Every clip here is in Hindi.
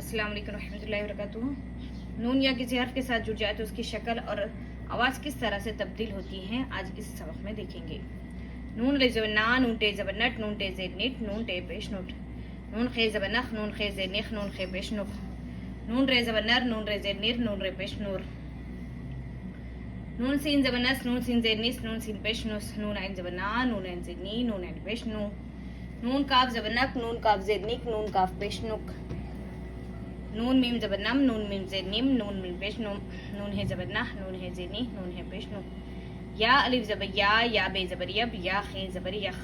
अस्सलाम वालेकुम रहमतुल्लाहि व बरकातुहू। नून या किसी हर्फ के साथ जुड़ जाए तो उसकी शक्ल और आवाज़ किस तरह से तब्दील होती है, आज इस सबक में देखेंगे। नून ले ज़बर ना, नून टे ज़बर नट, नून टे ज़ेर निट, नून टे पेश नुट, नून खे ज़बर नख, नून खे ज़ेर निख, नून खे पेश नुख, नून रे ज़बर नर, नून रे ज़ेर निर, नून रे पेश नूर, नून सीन ज़बर नस, नून सीन ज़ेर निस, नून सीन पेश नुस, नून आइन ज़बर ना, नून आइन ज़ेर नी, नून आइन पेश नू, नून काफ ज़बर नक, नून काफ ज़ेर निक, नून काफ पेश नुक, नून मीम ज़बर नम, नून मीम ज़ेर निम, नून मीम पेश नुम, नून है ज़बर नह, नून है ज़ेर नी, नून है पेश नुम, या अलिफ ज़बर या बे ज़बर यब, या खे ज़बर यख,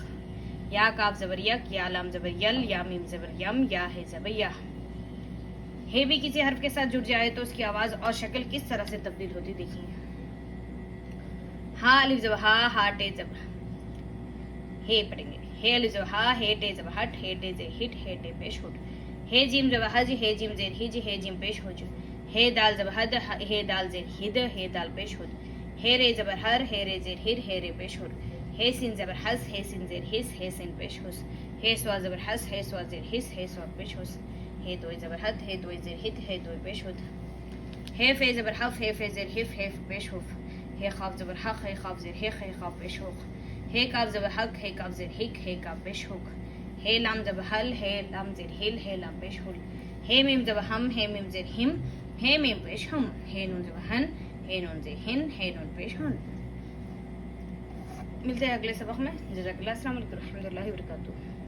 या काफ ज़बर यक, या लाम ज़बर यल, या मीम ज़बर यम, या है ज़बर यह। हे भी किसी हर्फ के साथ जुड़ जाए तो उसकी आवाज़ और शक्ल किस तरह से तब्दील होती देखिए। हा अलिफ ज़बर हा टे ज़बर हे पढ़ेंगे। हे अलिफ ज़बर हा, हे टे ज़बर हट, हे टे ज़ेर हिट, हे टे पेश हुट, हे जीम ज़बर हज, हे जीम ज़ेर हिज, हे जीम पेश हुज, हे दाल ज़बर हद, हे दाल ज़ेर हिद, हे दाल पेश हुद, हे रे ज़बर हर, हे रे ज़ेर हिर, हे रे पेश हुर, हे सिन ज़बर हस, हे सिन ज़ेर हिस, हे सिन पेश हुस, हे स्वा ज़बर हस, हे स्वा ज़ेर हिस, हे स्वा पेश हुस, हे दोय ज़बर हद, हे दोय ज़ेर हित, हे दोय पेश हुद, हे फे ज़बर हफ, हे फे ज़ेर हिफ, हे पेश हुफ, हे खाफ ज़बर हक, हे खाफ ज़ेर हिक, हे खाफ पेश हुक, हे काफ ज़बर हक, हे काफ ज़ेर हिक, हे काफ पेश हुक, हे लाम ज़बर हल, हे लाम ज़ेर हिल, हे लाम पेश हुल, हे मीम ज़बर हम, हे मीम ज़ेर हिम, हे मीम पेश हम, हे नून ज़बर हन, हे नून ज़ेर हिन, हे नून पेश हुन। मिलते हैं अगले सबक में। जज़ाकल्लाह, अस्सलाम वालेकुम रहमतुल्लाहि व बरकातुहू।